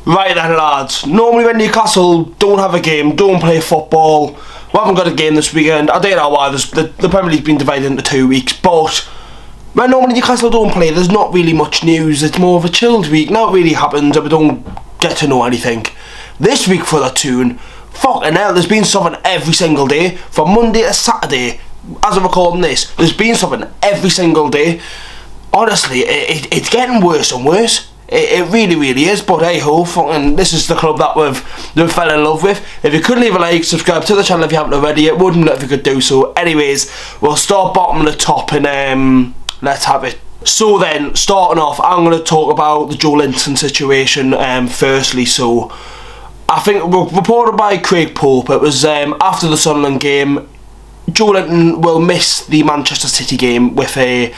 Right then, lads. Normally when Newcastle don't have a game, don't play football, we haven't got a game this weekend. I don't know why. The Premier League's been divided into 2 weeks, but when normally Newcastle don't play, there's not really much news. It's more of a chilled week. Now it really happens and we don't get to know anything. This week for the toon, fucking hell, there's been something every single day. From Monday to Saturday, as I'm recording this, there's been something every single day. Honestly, it's getting worse and worse. It really is, but hey ho, fucking this is the club that we've fell in love with. If you could leave a like, subscribe to the channel if you haven't already, it wouldn't if you could do so. Anyways, we'll start bottom and the top and let's have it. So then, starting off, I'm going to talk about the Joe Linton situation firstly. So, I think reported by Craig Pope, it was after the Sunderland game, Joe Linton will miss the Manchester City game with a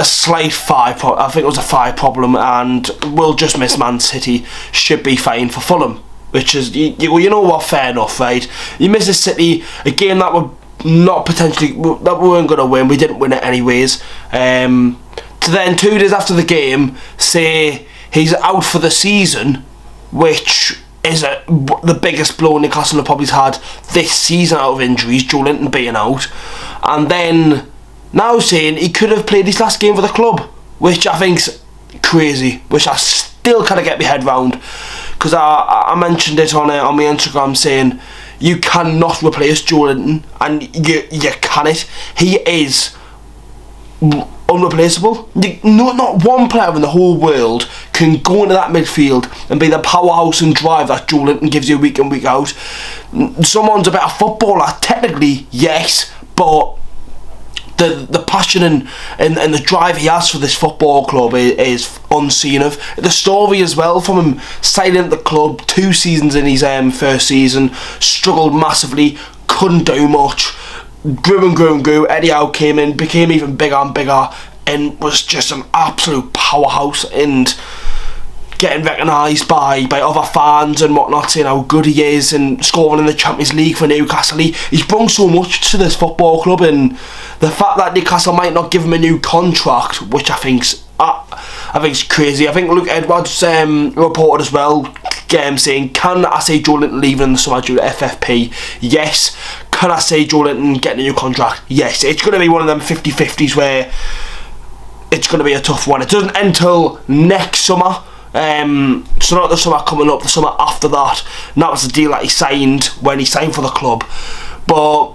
slight I think it was a thigh problem, and will just miss Man City. Should be fine for Fulham, which is you know what, fair enough, right? You miss a City, a game that we're not potentially that we weren't going to win. We didn't win it anyways. To then 2 days after the game say he's out for the season, which is the biggest blow Newcastle have probably had this season out of injuries. Joe Linton being out, and then now saying he could have played his last game for the club, which I think's crazy, which I still kind of get my head round, because I mentioned it on my Instagram saying you cannot replace Joe Linton, and you can't. He is unreplaceable. Not one player in the whole world can go into that midfield and be the powerhouse and drive that Joe Linton gives you week in, week out. Someone's a better footballer, technically, yes, but the passion and the drive he has for this football club is unseen of. The story as well from him signing the club 2 seasons in his first season, struggled massively, couldn't do much, grew and grew. Eddie Howe came in, became even bigger and bigger, and was just an absolute powerhouse, and getting recognised by other fans and whatnot, saying how good he is, and scoring in the Champions League for Newcastle. He's brought so much to this football club, and the fact that Newcastle might not give him a new contract, which I think's crazy. I think Luke Edwards reported as well, saying, can I say Joe Linton leaving in the summer due to FFP? Yes. Can I say Joe Linton getting a new contract? Yes. It's going to be one of them 50-50s where it's going to be a tough one. It doesn't end till next summer. So not the summer coming up, the summer after that. And that was the deal that he signed when he signed for the club. But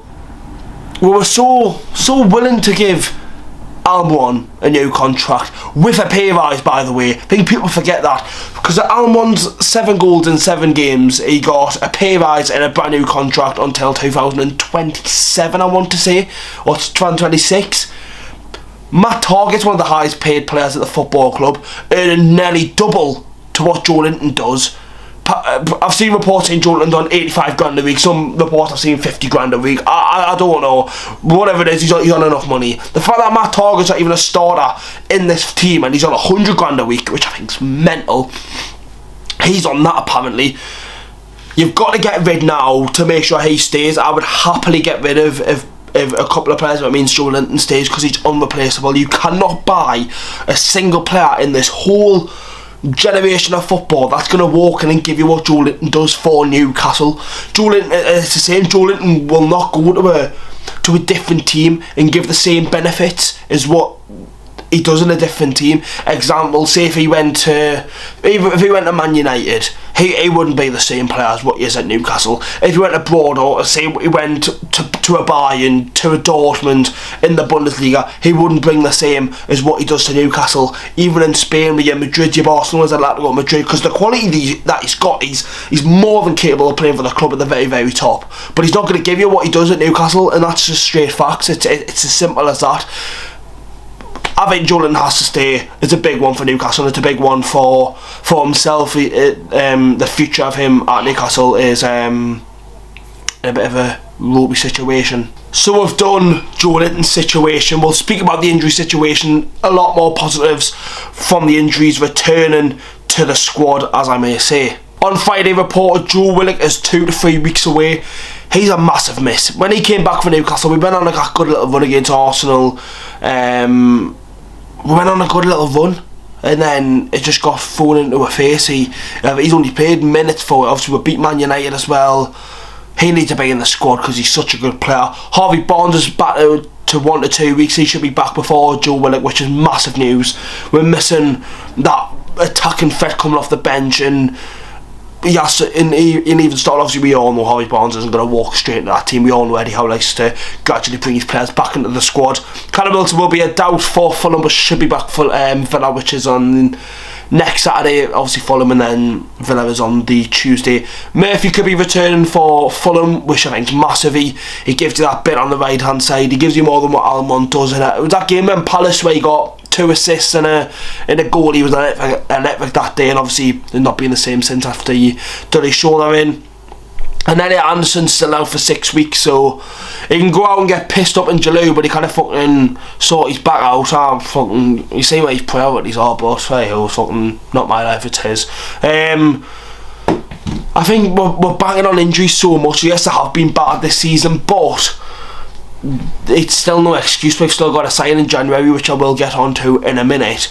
we were so willing to give Almiron a new contract with a pay rise, by the way. I think people forget that, because at Almiron's 7 goals in 7 games, he got a pay rise and a brand new contract until 2027, I want to say, or 2026. Matt Targett's one of the highest paid players at the football club, earning nearly double to what Joe Linton does. I've seen reports saying Joe Linton done 85 grand a week. Some reports I've seen 50 grand a week. I don't know. Whatever it is, he's on enough money. The fact that Matt Targett's not even a starter in this team and he's on 100 grand a week, which I think's mental. He's on that apparently. You've got to get rid now to make sure he stays. I would happily get rid of a couple of players, but it means Joe Linton stays, because he's unreplaceable. You cannot buy a single player in this whole generation of football that's going to walk in and give you what Joe Linton does for Newcastle. Joe Linton, it's the same. Joe Linton will not go to a different team and give the same benefits as what he does in a different team. Example, say if he went to Man United, he wouldn't be the same player as what he is at Newcastle. If he went abroad, or say he went to a Bayern, to a Dortmund in the Bundesliga, he wouldn't bring the same as what he does to Newcastle. Even in Spain, with your Madrid, your Barcelona's, Atletico Madrid, because the quality that he's got, he's more than capable of playing for the club at the very, very top. But he's not going to give you what he does at Newcastle, and that's just straight facts. It's as simple as that. I think Joe Linton has to stay. It's a big one for Newcastle. It's a big one for himself. The future of him at Newcastle is a bit of a ropey situation. So we've done Joe Linton's situation. We'll speak about the injury situation. A lot more positives from the injuries returning to the squad, as I may say. On Friday, reported Joe Willock is 2 to 3 weeks away. He's a massive miss. When he came back for Newcastle, we went on a good little run against Arsenal. We went on a good little run. and then it just got thrown into her face. He's only played minutes for it. Obviously we beat Man United as well. He needs to be in the squad because he's such a good player. Harvey Barnes is back to 1 to 2 weeks. He should be back before Joe Willock, which is massive news. We're missing that attacking threat coming off the bench, and yes, and even start. Obviously, we all know Harvey Barnes isn't going to walk straight into that team. We all know Eddie Howe likes to gradually bring his players back into the squad. Callum Wilson will be a doubt for Fulham, but should be back for Villa, which is on next Saturday. Obviously Fulham, and then Villa is on the Tuesday. Murphy could be returning for Fulham, which I think is massive. He gives you that bit on the right hand side. He gives you more than what Almond does. And it was that game in Palace where he got 2 assists and a goal. He was electric that day, and obviously they've not been the same since after he done his shoulder in. And then Anderson's still out for 6 weeks, so he can go out and get pissed up in July, but he kind of fucking sort his back out. You see what his priorities are, but hey, fucking not my life, it's his. I think we're banging on injuries so much. Yes, they have been bad this season, but it's still no excuse. We've still got a sign in January, which I will get onto in a minute.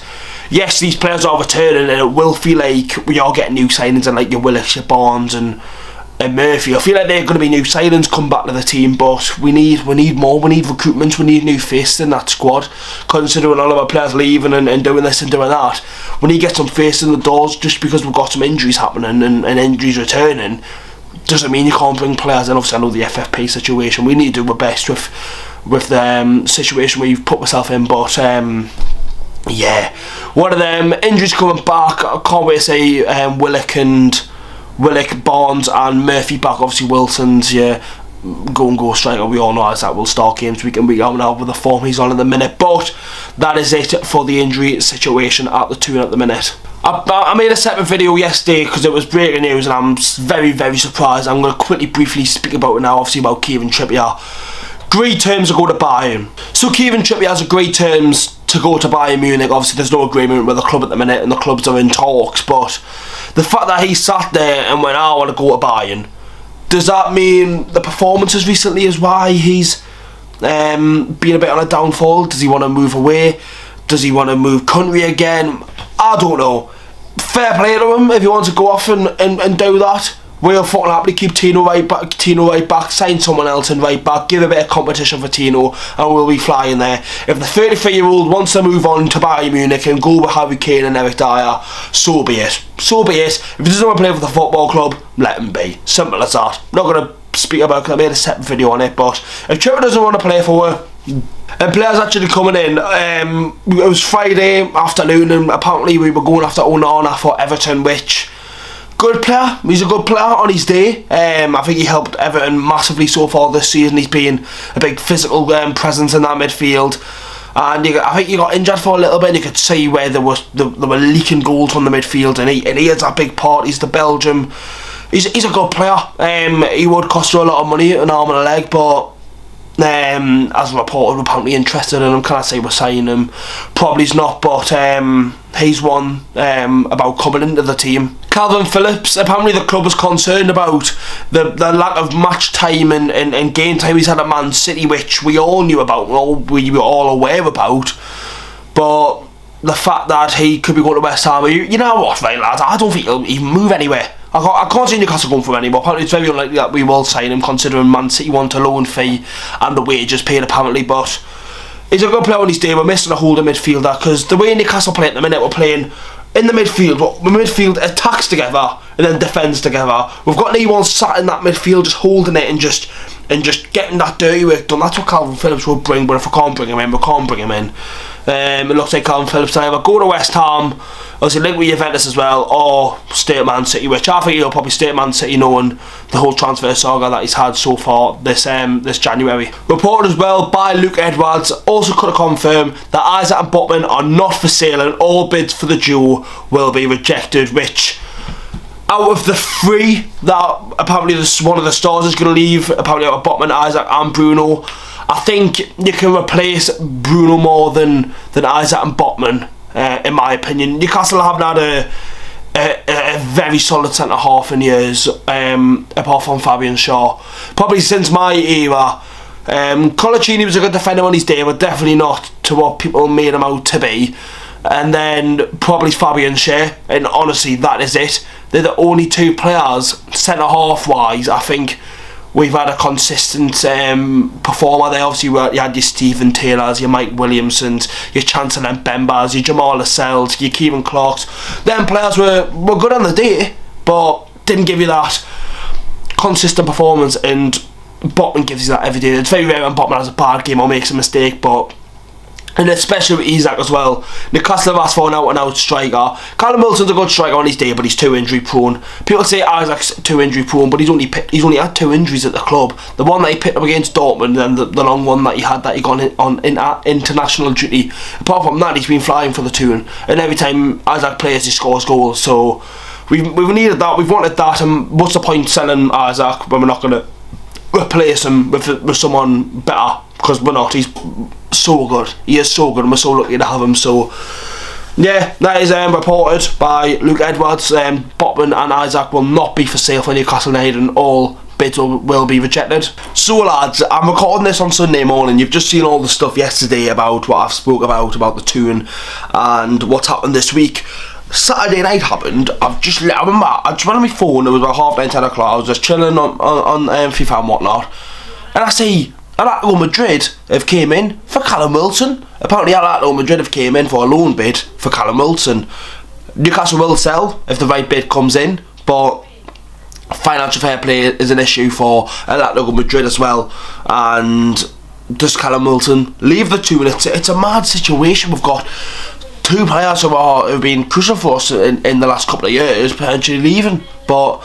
Yes, these players are returning, and it will feel like we are getting new signings, and like your Willis, your Barnes, and Murphy. I feel like they're going to be new signings come back to the team, but we need more. We need recruitments. We need new faces in that squad. Considering all of our players leaving and doing this and doing that, we need to get some faces in the doors. Just because we've got some injuries happening and injuries returning doesn't mean you can't bring players in. Obviously, I know the FFP situation. We need to do our best with the situation where you've put myself in, but yeah, one of them injuries coming back. I can't wait to say Willock, Barnes and Murphy back. Obviously Wilson's go striker. We all know that will start games week in week out now with the form he's on in the minute. But that is it for the injury situation at the Toon at the minute. I made a separate video yesterday because it was breaking news, and I'm very, very surprised. I'm going to quickly briefly speak about it now, obviously about Kieran Trippier. Agreed terms to go to Bayern. So Kieran Trippier has agreed terms to go to Bayern Munich. Obviously there's no agreement with the club at the minute, and the clubs are in talks, but the fact that he sat there and went, I want to go to Bayern, does that mean the performances recently is why he's been a bit on a downfall? Does he want to move away? Does he want to move country again? I don't know. Fair play to him if he wants to go off and do that. We'll fucking happily keep Tino right back, sign someone else in right back, give a bit of competition for Tino, and we'll be flying there. If the 33-year-old wants to move on to Bayern Munich and go with Harry Kane and Eric Dyer, so be it. So be it. If he doesn't want to play for the football club, let him be. Simple as that. I'm not going to speak about it because I made a separate video on it, but if Trippier doesn't want to play for her, and players actually coming in, it was Friday afternoon, and apparently we were going after Onana for Everton, which, good player. He's a good player on his day. I think he helped Everton massively so far this season. He's been a big physical presence in that midfield, and I think he got injured for a little bit, and you could see where there were leaking goals from the midfield, and he has a big part. He's the Belgium. He's a good player. He would cost you a lot of money, an arm and a leg, but as a reporter, we're apparently interested in him. Can I say we're signing him? Probably's not, but he's one about coming into the team. Calvin Phillips, apparently the club was concerned about the lack of match time and game time he's had at Man City, which we all knew about, we were all aware about, but the fact that he could be going to West Ham, you know what, right lads, I don't think he'll even move anywhere. I can't see Newcastle going for him anymore. Apparently it's very unlikely that we will sign him, considering Man City want a loan fee and the wages paid apparently, but he's a good player on his day. We're missing a holding midfielder, because the way Newcastle play at the minute, we're playing in the midfield, the midfield attacks together and then defends together. We've got anyone sat in that midfield just holding it and just getting that dirty work done. That's what Calvin Phillips will bring, but if we can't bring him in, we can't bring him in. It looks like Calvin Phillips will either go to West Ham, obviously link with Juventus as well, or stay at Man City, which I think he'll probably stay at Man City, knowing the whole transfer saga that he's had so far this January. Reported as well by Luke Edwards also could confirm that Isaac and Botman are not for sale, and all bids for the duo will be rejected, which, out of the three that apparently one of the stars is going to leave, apparently out of Botman, Isaac and Bruno, I think you can replace Bruno more than Isaac and Botman, in my opinion. Newcastle haven't had a very solid centre half in years, apart from Fabian Shaw. Probably since my era. Colaccini was a good defender on his day, but definitely not to what people made him out to be. and then probably Fabian Schär, and honestly that is it. They're the only two players centre half wise I think we've had a consistent performer there. Obviously you had your Stephen Taylors, your Mike Williamsons, your Chancellor Mbembas, your Jamal Lascelles, your Kieran Clarks. Them players were good on the day but didn't give you that consistent performance, and Botman gives you that every day. It's very rare when Botman has a bad game or makes a mistake, but and especially with Isak as well. Newcastle have asked for an out-and-out striker. Callum Wilson's a good striker on his day, but he's too injury prone. People say Isak's too injury prone, but he's only had 2 injuries at the club. The one that he picked up against Dortmund, and the long one that he had that he got on international duty. Apart from that, he's been flying for the toon, and every time Isak plays, he scores goals. So we've needed that. We've wanted that. And what's the point selling Isak when we're not going to replace him with someone better? Because we're not. He's so good. He is so good, and we're so lucky to have him. So yeah, that is reported by Luke Edwards. Botman and Isak will not be for sale for Newcastle United, and all bids will be rejected. So lads, I'm recording this on Sunday morning. You've just seen all the stuff yesterday about what I've spoke about the toon and what's happened this week. Saturday night happened. I remember I just went on my phone. It was about 9:30, 10 o'clock. I was just chilling on FIFA and whatnot, and I see Atletico Madrid have came in for Callum Wilson. Apparently Atletico Madrid have came in for a loan bid for Callum Wilson. Newcastle will sell if the right bid comes in, but financial fair play is an issue for Atletico Madrid as well. And does Callum Wilson leave the toon? It's a mad situation. We've got 2 players who have been crucial for us in the last couple of years potentially leaving, but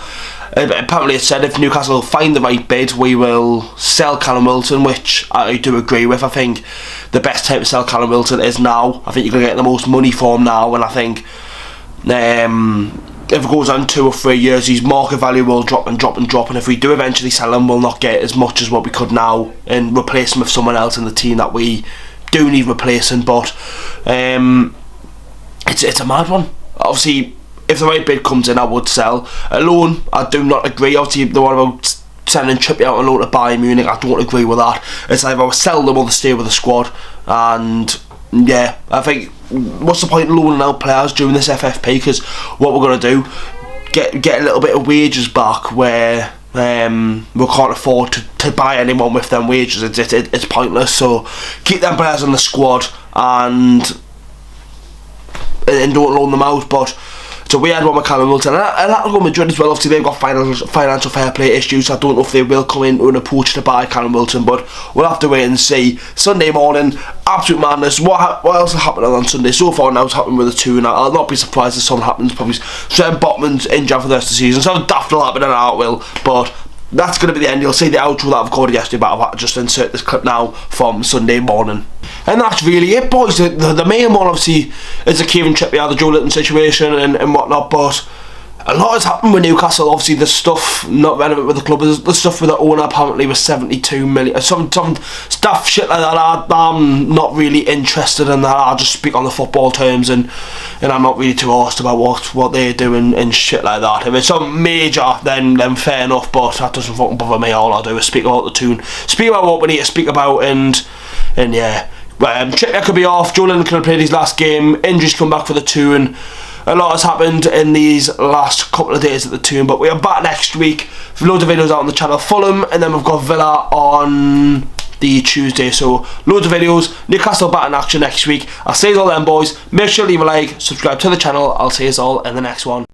apparently it said if Newcastle find the right bid, we will sell Callum Wilson, which I do agree with. I think the best time to sell Callum Wilson is now. I think you're going to get the most money for him now, and I think if it goes on 2 or 3 years, his market value will drop and drop and drop, and if we do eventually sell him, we'll not get as much as what we could now and replace him with someone else in the team that we do need replacing. But it's a mad one. Obviously, if the right bid comes in, I would sell. A loan, I do not agree. Obviously, the one about sending Trippier out on loan to Bayern Munich, I don't agree with that. It's either sell them or stay with the squad. And yeah, I think what's the point of loaning out players during this FFP? Because what we're going to do, get a little bit of wages back where we can't afford to buy anyone with them wages. It's pointless. So keep them players on the squad and don't loan them out. But so we had one with Callum Wilson, and Atletico Madrid as well. Obviously they've got financial fair play issues, so I don't know if they will come in with an approach to buy Callum Wilson, but we'll have to wait and see. Sunday morning, absolute madness. What else is happening on Sunday? So far now it's happening with the toon. I'll not be surprised if something happens. Probably Sven Botman's injured for the rest of the season, so daft will happen and I will, but that's going to be the end. You'll see the outro that I've recorded yesterday, but I'll just insert this clip now from Sunday morning. And that's really it, boys. The main one, obviously, is the Kieran Trippier, the Joe Linton situation and whatnot, but a lot has happened with Newcastle. Obviously, the stuff not relevant with the club. The stuff with the owner apparently was 72 million. Some stuff, shit like that. I'm not really interested in that. I just speak on the football terms, and I'm not really too arsed about what they're doing and shit like that. If it's something major, then fair enough, but that doesn't fucking bother me. All I do is speak about the toon, speak about what we need to speak about, and yeah. Trippier could be off. Joe Linton could have played his last game. Injuries come back for the toon. A lot has happened in these last couple of days at the toon, but we are back next week with loads of videos out on the channel. Fulham, and then we've got Villa on the Tuesday, so loads of videos. Newcastle back in action next week. I'll see you all then, boys. Make sure to leave a like, subscribe to the channel. I'll see you all in the next one.